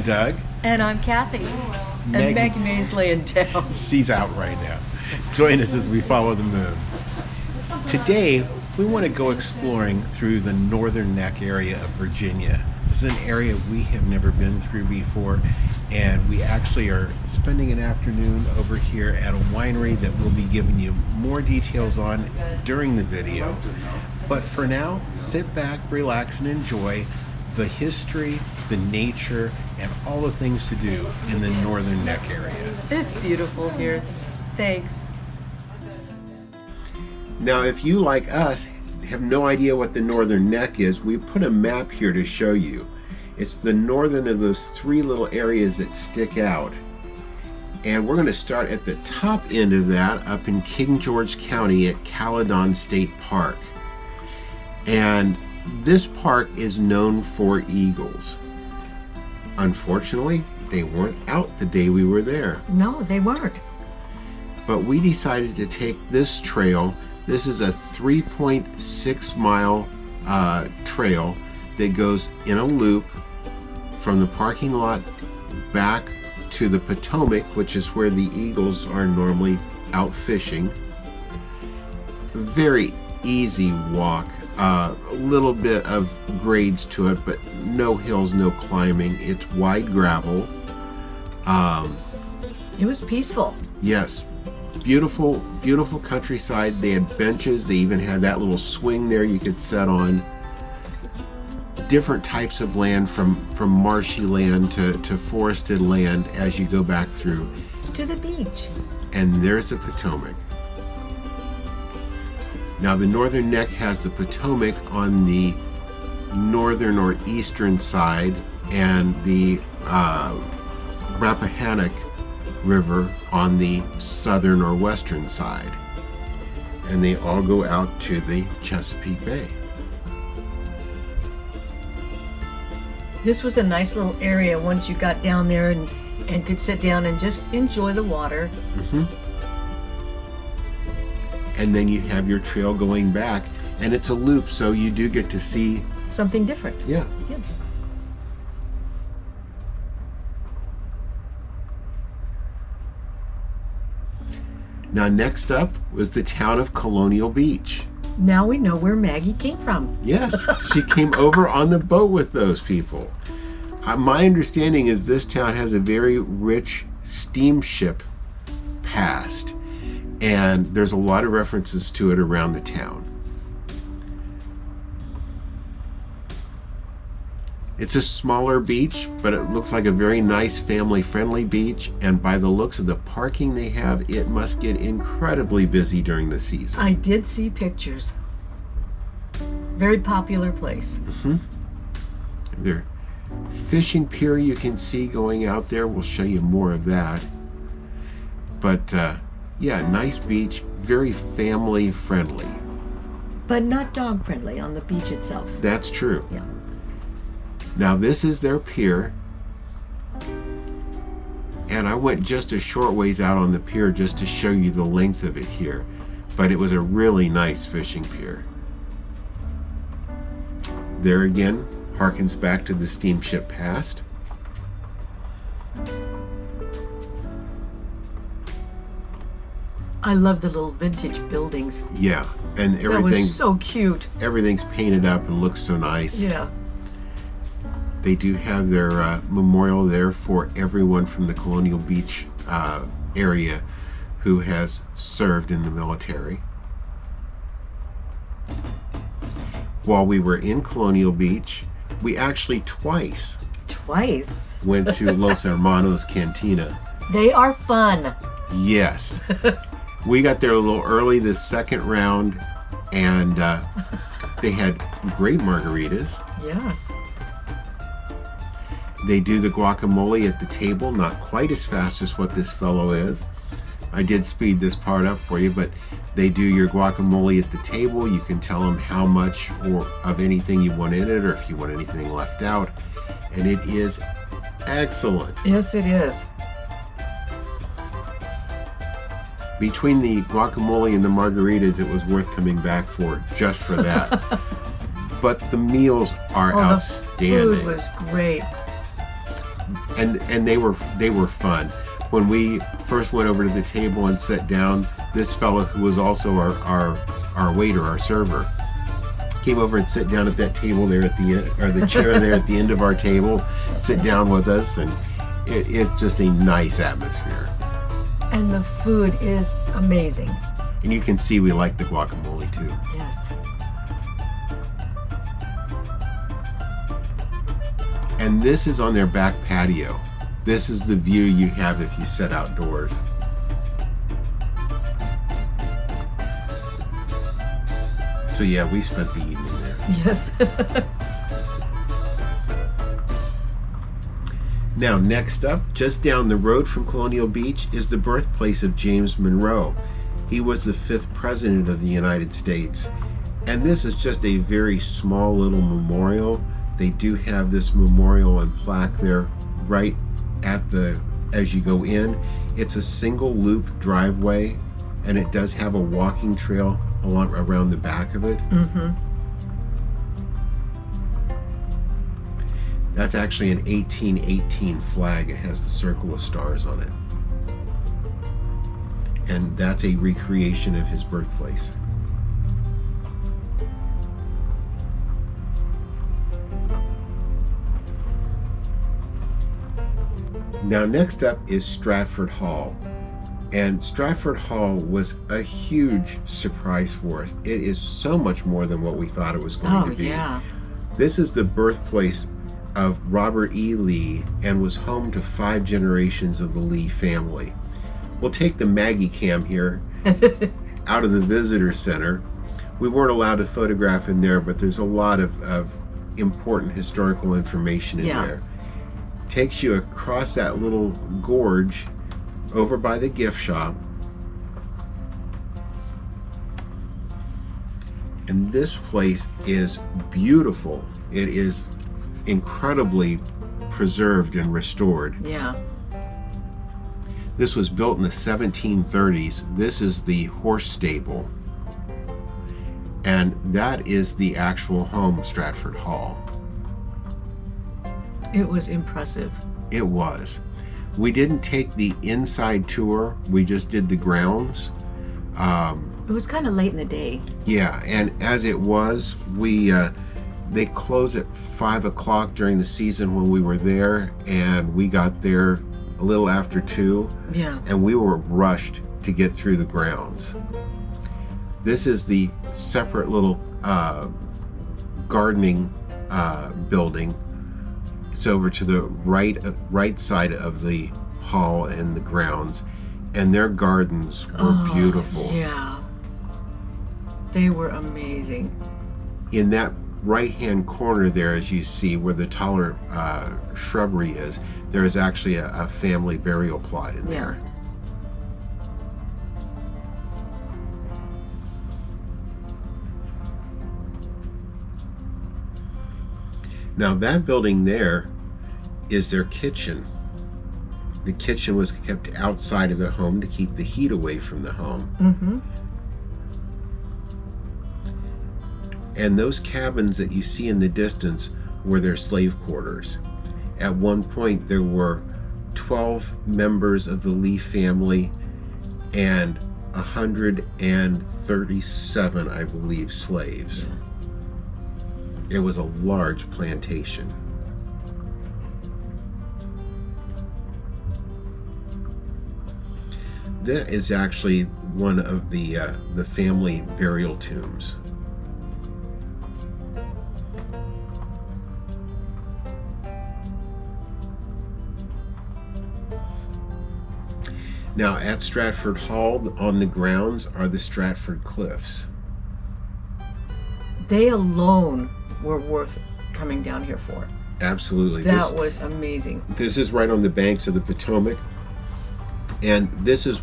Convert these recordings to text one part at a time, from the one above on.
Doug. And I'm Cathy. And Maggie Mae's laying down. She's out right now. Join us as we follow the moon. Today, we want to go exploring through the northern neck area of Virginia. This is an area we have never been through before, and we actually are spending an afternoon over here at a winery that we'll be giving you more details on during the video. But for now, sit back, relax, and enjoy the history, the nature, and all the things to do in the northern neck area. It's beautiful here. Thanks. Now, if you, like us, have no idea what the northern neck is, we put a map here to show you. It's the northern of those three little areas that stick out. And we're going to start at the top end of that up in King George County at Caledon State Park. And this park is known for eagles. Unfortunately, they weren't out the day we were there. No, they weren't. But we decided to take this trail. This is a 3.6 mile trail that goes in a loop from the parking lot back to the Potomac, which is where the eagles are normally out fishing. Very easy walk. A little bit of grades to it, but no hills, no climbing. It's wide gravel. It was peaceful. Yes. Beautiful, beautiful countryside. They had benches. They even had that little swing there you could sit on. Different types of land from marshy land to forested land as you go back through. To the beach. And there's the Potomac. Now the northern neck has the Potomac on the northern or eastern side and the Rappahannock River on the southern or western side. And they all go out to the Chesapeake Bay. This was a nice little area once you got down there and could sit down and just enjoy the water. Mm-hmm. And then you have your trail going back, and it's a loop, so you do get to see something different. Yeah. Now next up was the town of Colonial Beach. Now we know where Maggie came from. Yes, she came over on the boat with those people. My understanding is this town has a very rich steamship past, and there's a lot of references to it around the town. It's a smaller beach, but it looks like a very nice family-friendly beach, and by the looks of the parking they have, it must get incredibly busy during the season. I did see pictures. Very popular place. Mm-hmm. Their fishing pier you can see going out there. We'll show you more of that. But yeah, nice beach, very family-friendly. But not dog-friendly on the beach itself. That's true. Yeah. Now this is their pier, and I went just a short ways out on the pier just to show you the length of it here, but it was a really nice fishing pier. There again, harkens back to the steamship past. I love the little vintage buildings. Yeah, and That everything, was so cute. everything's painted up and looks so nice. Yeah. They do have their memorial there for everyone from the Colonial Beach area who has served in the military. While we were in Colonial Beach, we actually twice went to Los Hermanos Cantina. They are fun. Yes. We got there a little early this second round, and they had great margaritas. Yes. They do the guacamole at the table, not quite as fast as what this fellow is. I did speed this part up for you, but they do your guacamole at the table. You can tell them how much or of anything you want in it, or if you want anything left out. And it is excellent. Yes, it is. Between the guacamole and the margaritas, it was worth coming back for, just for that. But the meals are outstanding. The food was great. and they were fun. When we first went over to the table and sat down, this fellow who was also our waiter, our server, came over and sat down at that table there at the end, or the chair there at the end of our table, sit down with us, and it's just a nice atmosphere. And the food is amazing. And you can see we like the guacamole too. Yes. And this is on their back patio. This is the view you have if you sit outdoors. So yeah, we spent the evening there. Yes. Now, next up, just down the road from Colonial Beach, is the birthplace of James Monroe. He was the 5th president of the United States. And this is just a very small little memorial. They do have this memorial and plaque there right as you go in. It's a single loop driveway, and it does have a walking trail around the back of it. Mm-hmm. That's actually an 1818 flag. It has the circle of stars on it. And that's a recreation of his birthplace. Now next up is Stratford Hall. And Stratford Hall was a huge surprise for us. It is so much more than what we thought it was going to be. Yeah. This is the birthplace of Robert E. Lee and was home to 5 generations of the Lee family. We'll take the Maggie cam here out of the visitor center. We weren't allowed to photograph in there, but there's a lot of important historical information in there. Takes you across that little gorge over by the gift shop. And this place is beautiful. It is incredibly preserved and restored. Yeah. This was built in the 1730s. This is the horse stable. And that is the actual home, Stratford Hall. It was impressive. It was. We didn't take the inside tour. We just did the grounds. It was kind of late in the day. Yeah, and as it was, they close at 5 o'clock during the season when we were there, and we got there a little after 2. Yeah. And we were rushed to get through the grounds. This is the separate little gardening building. It's over to the right side of the hall and the grounds, and their gardens were beautiful. Yeah. They were amazing. In that right-hand corner there, as you see where the taller shrubbery is, there is actually a family burial plot in there. Now that building there is their kitchen. The kitchen was kept outside of the home to keep the heat away from the home. Mm-hmm. And those cabins that you see in the distance were their slave quarters. At one point there were 12 members of the Lee family and 137, I believe, slaves. Yeah. It was a large plantation. That is actually one of the family burial tombs. Now at Stratford Hall, on the grounds, are the Stratford Cliffs. They alone were worth coming down here for. Absolutely. That was amazing. This is right on the banks of the Potomac. And this is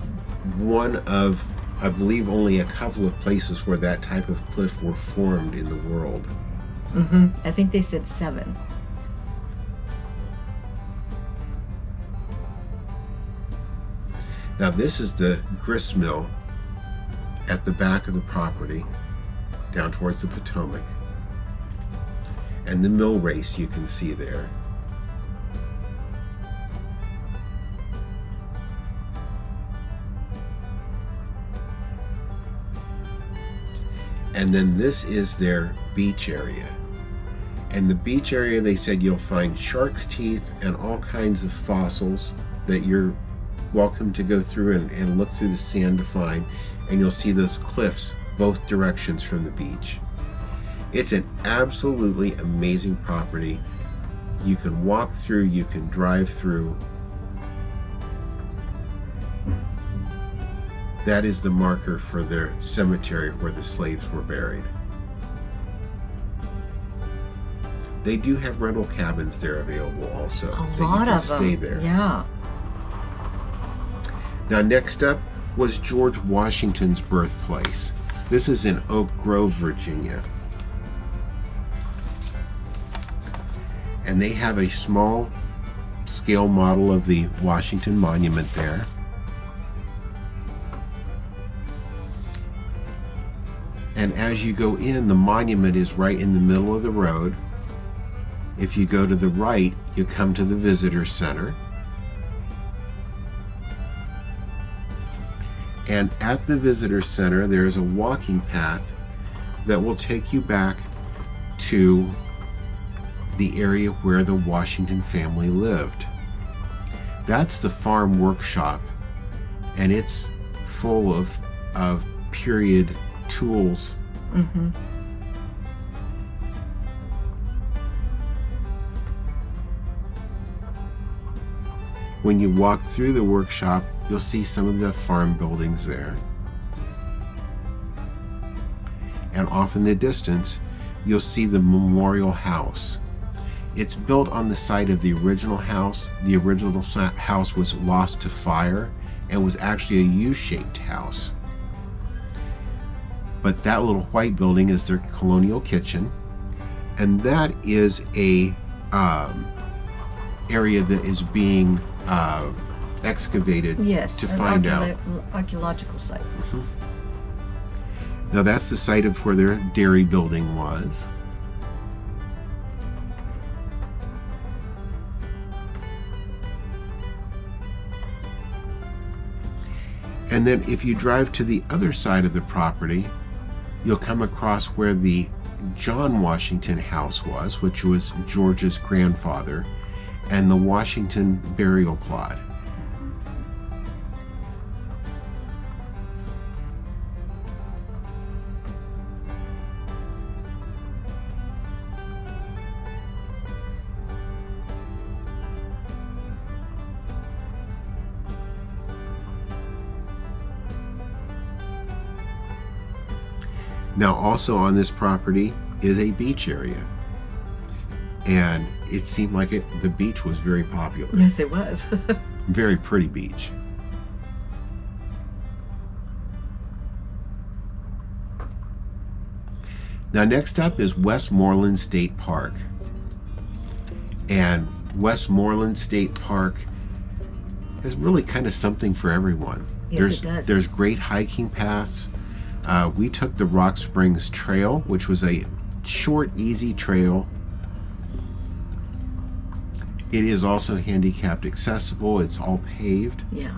one of, I believe, only a couple of places where that type of cliff were formed in the world. Mm-hmm. I think they said 7. Now this is the grist mill at the back of the property, down towards the Potomac. And the mill race you can see there. And then this is their beach area. And the beach area, they said you'll find shark's teeth and all kinds of fossils that you're welcome to go through and look through the sand to find. And you'll see those cliffs both directions from the beach. It's an absolutely amazing property. You can walk through, you can drive through. That is the marker for their cemetery where the slaves were buried. They do have rental cabins there available also. A lot of them. Stay there. Yeah. Now next up was George Washington's birthplace. This is in Oak Grove, Virginia. And they have a small scale model of the Washington Monument there. And as you go in, the monument is right in the middle of the road. If you go to the right, you come to the visitor center. And at the visitor center, there is a walking path that will take you back to the area where the Washington family lived. That's the farm workshop, and it's full of period tools. Mm-hmm. When you walk through the workshop, you'll see some of the farm buildings there. And off in the distance, you'll see the memorial house. It's built on the site of the original house. The original house was lost to fire and was actually a U-shaped house. But that little white building is their colonial kitchen, and that is a area that is being excavated to find out. Archaeological site. Mm-hmm. Now that's the site of where their dairy building was. And then if you drive to the other side of the property, you'll come across where the John Washington house was, which was George's grandfather, and the Washington burial plot. Now also on this property is a beach area, and it seemed like the beach was very popular. Yes, it was. Very pretty beach. Now next up is Westmoreland State Park. And Westmoreland State Park has really kind of something for everyone. Yes, it does. There's great hiking paths. We took the Rock Springs Trail, which was a short, easy trail. It is also handicapped accessible. It's all paved. Yeah.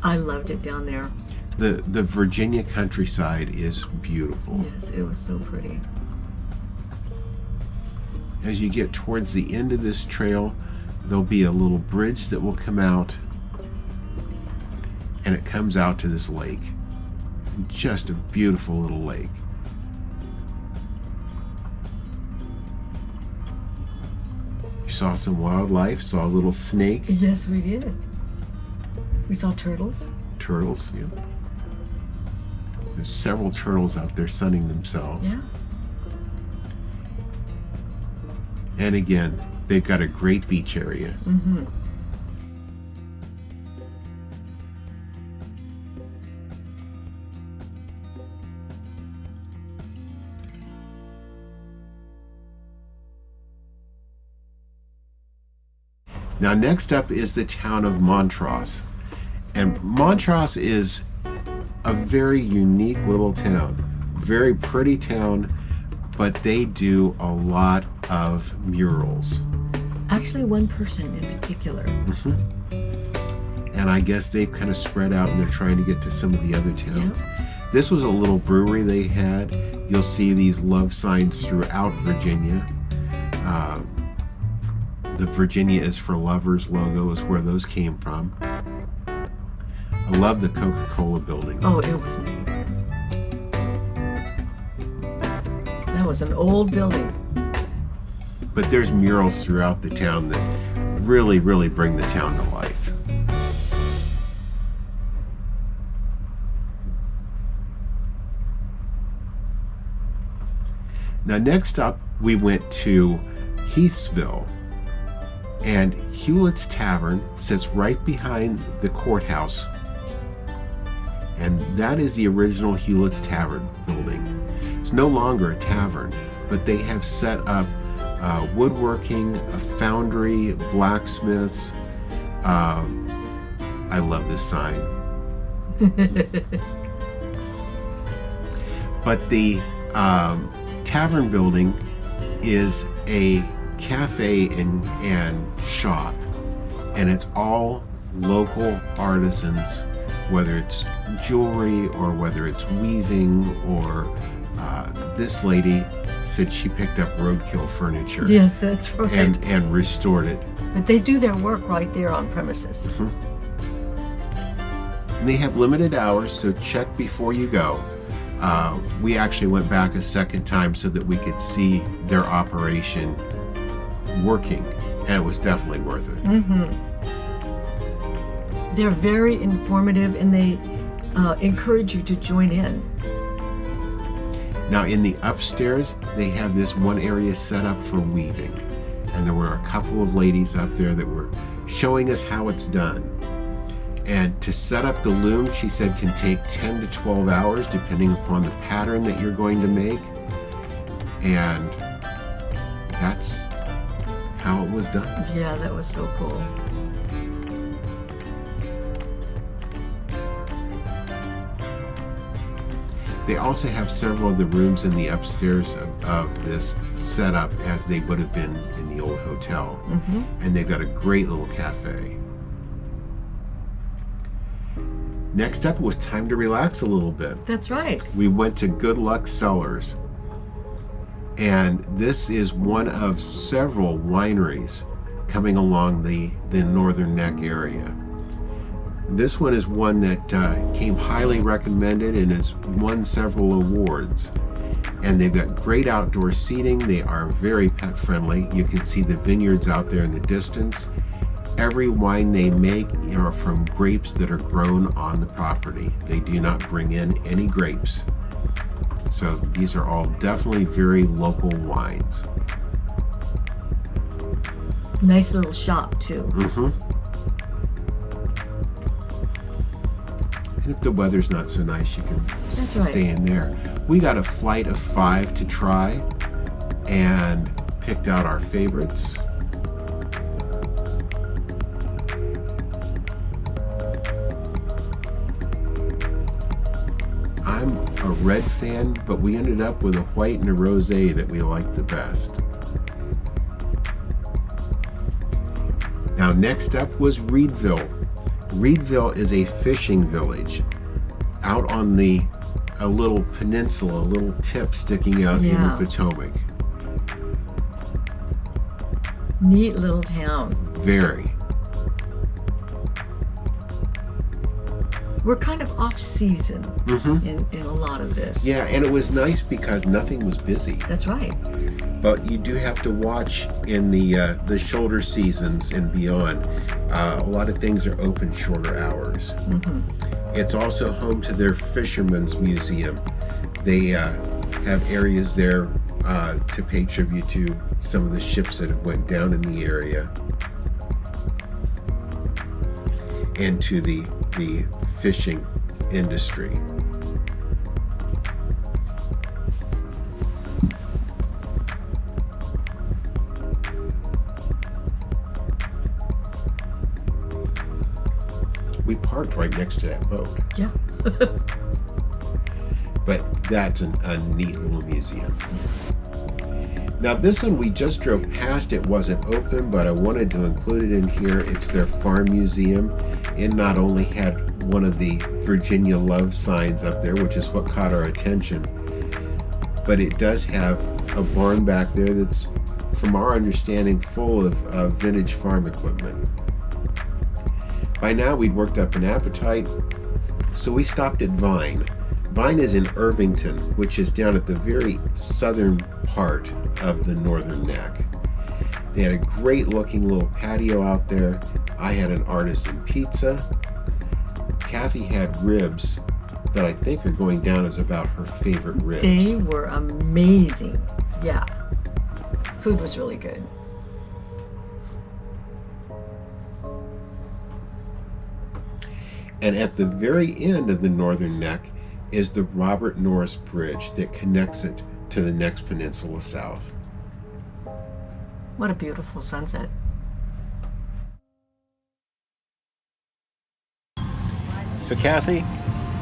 I loved it down there. The Virginia countryside is beautiful. Yes, it was so pretty. As you get towards the end of this trail, there'll be a little bridge that will come out, and it comes out to this lake. Just a beautiful little lake. We saw some wildlife, saw a little snake. Yes, we did. We saw turtles. Turtles, yeah. There's several turtles out there sunning themselves. Yeah. And again, they've got a great beach area. Mm-hmm. Now next up is the town of Montross. And Montross is a very unique little town. Very pretty town, but they do a lot of murals. Actually, one person in particular. Mm-hmm. and I guess they've kind of spread out and they're trying to get to some of the other towns. This was a little brewery they had. You'll see these love signs throughout Virginia. The Virginia is for Lovers logo is where those came from. I love the Coca-Cola building. Oh, it was neat. That was an old building. But there's murals throughout the town that really, really bring the town to life. Now, next up, we went to Heathsville. And Hughletts Tavern sits right behind the courthouse. And that is the original Hughletts Tavern building. It's no longer a tavern, but they have set up woodworking, a foundry, blacksmiths. I love this sign. But the tavern building is a cafe and shop, and it's all local artisans, whether it's jewelry or whether it's weaving or this lady said she picked up roadkill furniture. Yes, that's right. And restored it. But they do their work right there on premises. Mm-hmm. And they have limited hours, so check before you go. We actually went back a second time so that we could see their operation working, and it was definitely worth it. Mm-hmm. They're very informative, and they encourage you to join in. Now, in the upstairs, they have this one area set up for weaving, and there were a couple of ladies up there that were showing us how it's done. And to set up the loom, she said, can take 10 to 12 hours depending upon the pattern that you're going to make. And that's how it was done. Yeah, that was so cool. They also have several of the rooms in the upstairs of this setup as they would have been in the old hotel. Mm-hmm. And they've got a great little cafe. Next up, it was time to relax a little bit. That's right. We went to Good Luck Cellars. And this is one of several wineries coming along the Northern Neck area. This one is one that came highly recommended and has won several awards. And they've got great outdoor seating. They are very pet friendly. You can see the vineyards out there in the distance. Every wine they make are from grapes that are grown on the property. They do not bring in any grapes. So these are all definitely very local wines. Nice little shop too. Mm-hmm. And if the weather's not so nice, you can stay in there. We got a flight of 5 to try and picked out our favorites. I'm a red fan, but we ended up with a white and a rosé that we liked the best. Now, next up was Reedville. Reedville is a fishing village out on a little peninsula, a little tip sticking out in the Potomac. Neat little town. Very. We're kind of off season in a lot of this. Yeah, and it was nice because nothing was busy. That's right. But you do have to watch in the shoulder seasons and beyond. A lot of things are open shorter hours. Mm-hmm. It's also home to their Fisherman's Museum. They have areas there to pay tribute to some of the ships that have went down in the area, and to the fishing industry. We parked right next to that boat. Yeah. But that's a neat little museum. Now this one we just drove past, it wasn't open, but I wanted to include it in here. It's their farm museum. It not only had one of the Virginia love signs up there, which is what caught our attention, but it does have a barn back there that's, from our understanding, full of vintage farm equipment. By now we'd worked up an appetite, so we stopped at Vine. Vine is in Irvington, which is down at the very southern part of the Northern Neck. They had a great looking little patio out there. I had an artisan pizza. Cathy had ribs that I think are going down as about her favorite ribs. They were amazing. Yeah. Food was really good. And at the very end of the Northern Neck is the Robert Norris Bridge that connects it to the next peninsula south. What a beautiful sunset. So Cathy,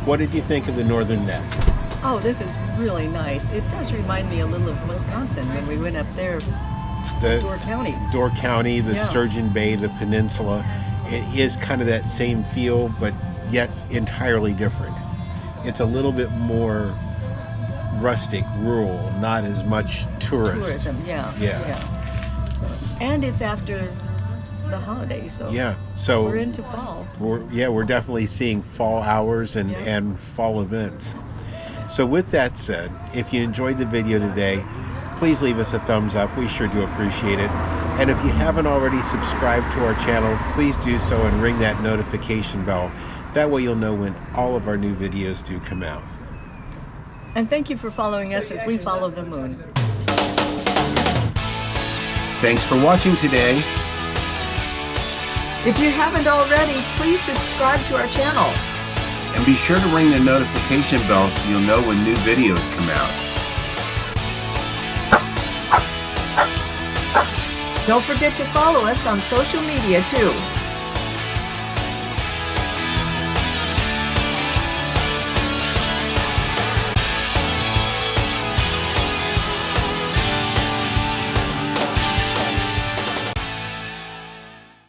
what did you think of the Northern Neck? Oh, this is really nice. It does remind me a little of Wisconsin when we went up there, Door County. Door County, the Yeah. Sturgeon Bay, the peninsula. It is kind of that same feel, but yet entirely different. It's a little bit more rustic, rural, not as much tourist. Tourism, yeah. Yeah. So, and it's after the holidays, so Yeah, so we're into fall. we're definitely seeing fall hours and, Yeah. and fall events. So with that said, if you enjoyed the video today, please leave us a thumbs up. We sure do appreciate it. And if you haven't already subscribed to our channel, please do so and ring that notification bell. That way you'll know when all of our new videos do come out. And thank you for following us as we follow the moon. Thanks for watching today. If you haven't already, please subscribe to our channel. And be sure to ring the notification bell so you'll know when new videos come out. Don't forget to follow us on social media too.